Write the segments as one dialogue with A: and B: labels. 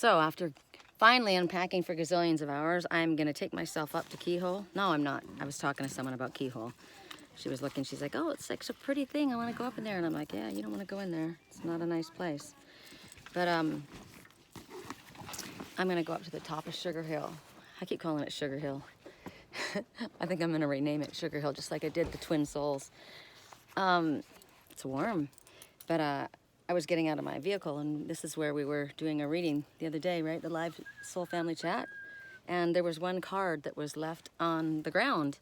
A: So after finally unpacking for gazillions of hours, I'm gonna take myself up to Keyhole. No, I'm not. I was talking to someone about Keyhole. She was looking, she's like, oh, it's such a pretty thing. I wanna go up in there. And I'm like, yeah, you don't wanna go in there. It's not a nice place. But I'm gonna go up to the top of Sugar Hill. I keep calling it Sugar Hill. I think I'm gonna rename it Sugar Hill, just like I did the Twin Souls. It's warm, but I was getting out of my vehicle, and this is where we were doing a reading the other day, right? The live soul family chat. And there was one card that was left on the ground.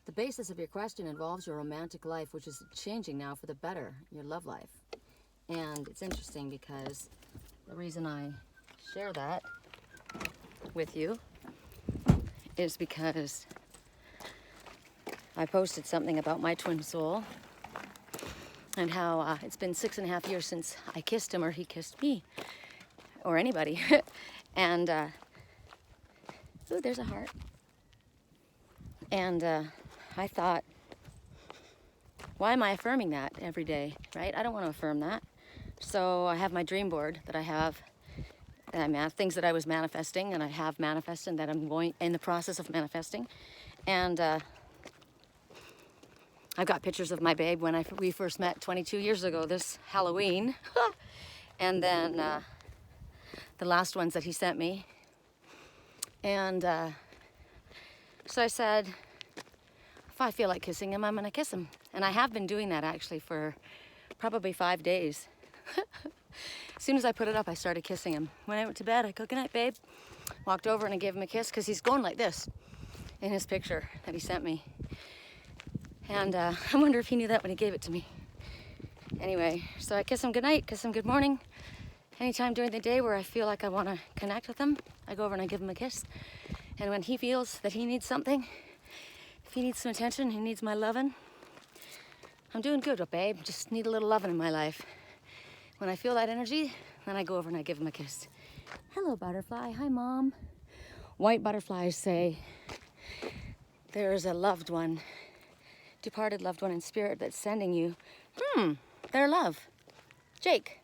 A: The basis of your question involves your romantic life, which is changing now for the better, your love life. And it's interesting because the reason I share that with you is because I posted something about my twin soul and how it's been 6.5 years since I kissed him or he kissed me or anybody. And ooh, there's a heart. And I thought, why am I affirming that every day, right? I don't want to affirm that. So I have my dream board that I have, things that I was manifesting and I have manifested, that I'm going in the process of manifesting. And I've got pictures of my babe when we first met 22 years ago this Halloween. And then the last ones that he sent me. And so I said, if I feel like kissing him, I'm gonna kiss him. And I have been doing that actually for probably 5 days. As soon as I put it up, I started kissing him. When I went to bed, I go, good night, babe. Walked over and I gave him a kiss because he's going like this in his picture that he sent me. And I wonder if he knew that when he gave it to me. Anyway, so I kiss him goodnight, kiss him good morning. Anytime during the day where I feel like I want to connect with him, I go over and I give him a kiss. And when he feels that he needs something, if he needs some attention, he needs my loving, I'm doing good, babe. Just need a little loving in my life. When I feel that energy, then I go over and I give him a kiss. Hello, butterfly. Hi, Mom. White butterflies say there's a loved one, departed loved one in spirit that's sending you their love. Jake.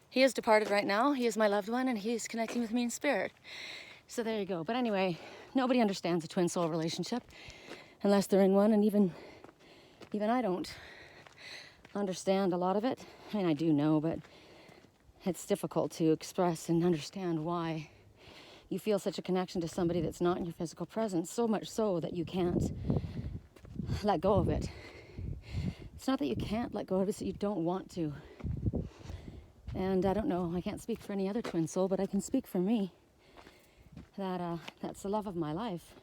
A: He is departed right now. He is my loved one and he's connecting with me in spirit. So there you go. But anyway, nobody understands a twin soul relationship unless they're in one, and even I don't understand a lot of it. I mean, I do know, but it's difficult to express and understand why you feel such a connection to somebody that's not in your physical presence, so much so that you can't let go of it. It's not that you can't let go of it, it's that you don't want to. And I don't know, I can't speak for any other twin soul, but I can speak for me. That's the love of my life.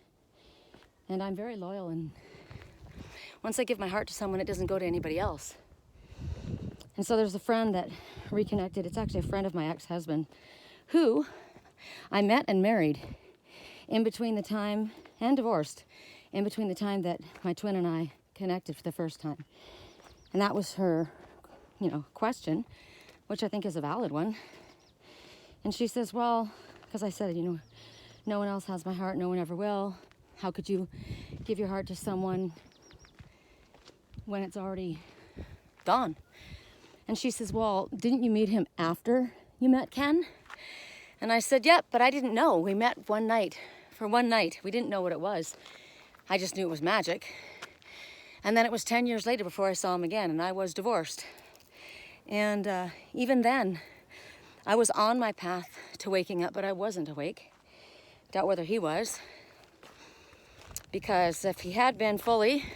A: And I'm very loyal, and once I give my heart to someone, it doesn't go to anybody else. And so there's a friend that reconnected. It's actually a friend of my ex-husband who I met and married in between the time, and divorced, in between the time that my twin and I connected for the first time. And that was her, question, which I think is a valid one. And she says, well, because I said, no one else has my heart, no one ever will. How could you give your heart to someone when it's already gone? And she says, well, didn't you meet him after you met Ken? And I said, yep, but I didn't know. We met one night, for one night. We didn't know what it was. I just knew it was magic. And then it was 10 years later before I saw him again, and I was divorced. And even then, I was on my path to waking up, but I wasn't awake. Doubt whether he was. Because if he had been fully,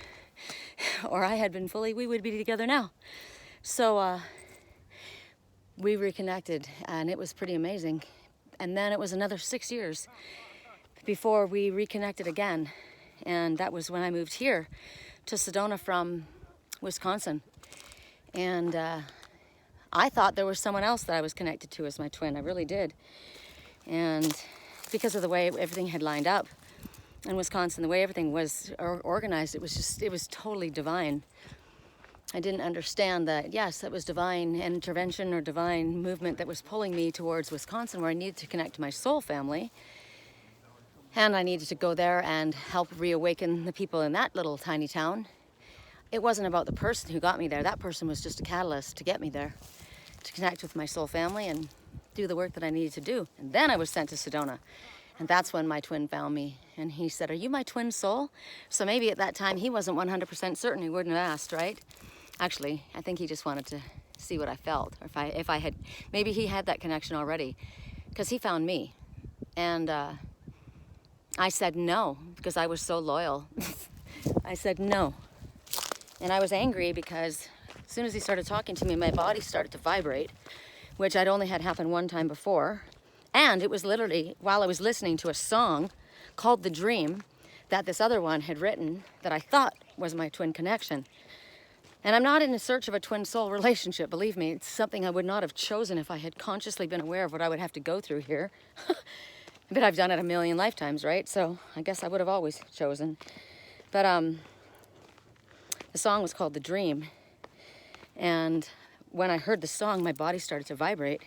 A: or I had been fully, we would be together now. So we reconnected, and it was pretty amazing. And then it was another 6 years before we reconnected again. And that was when I moved here to Sedona from Wisconsin. And I thought there was someone else that I was connected to as my twin. I really did. And because of the way everything had lined up in Wisconsin, the way everything was organized, it was totally divine. I didn't understand that, yes, that was divine intervention or divine movement that was pulling me towards Wisconsin, where I needed to connect to my soul family. And I needed to go there and help reawaken the people in that little tiny town. It wasn't about the person who got me there. That person was just a catalyst to get me there, to connect with my soul family and do the work that I needed to do. And then I was sent to Sedona. And that's when my twin found me. And he said, are you my twin soul? So maybe at that time he wasn't 100% certain. He wouldn't have asked, right? Actually, I think he just wanted to see what I felt. Or if I had, maybe he had that connection already. Because he found me. And I said no, because I was so loyal. I said no. And I was angry because as soon as he started talking to me, my body started to vibrate, which I'd only had happen one time before. And it was literally while I was listening to a song called The Dream that this other one had written that I thought was my twin connection. And I'm not in search of a twin soul relationship, believe me. It's something I would not have chosen if I had consciously been aware of what I would have to go through here. But I've done it a million lifetimes, right? So I guess I would have always chosen. But the song was called The Dream. And when I heard the song, my body started to vibrate.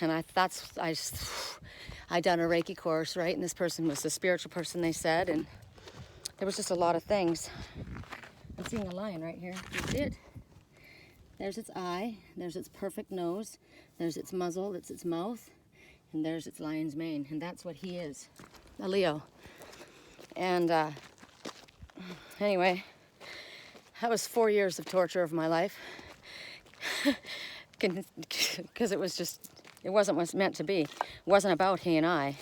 A: And I'd done a Reiki course, right? And this person was a spiritual person, they said. And there was just a lot of things. I'm seeing a lion right here. You see it? There's its eye. There's its perfect nose. There's its muzzle. That's its mouth. And there's its lion's mane. And that's what he is. A Leo. And anyway, that was 4 years of torture of my life. Because it was just, it wasn't what's meant to be. It wasn't about he and I.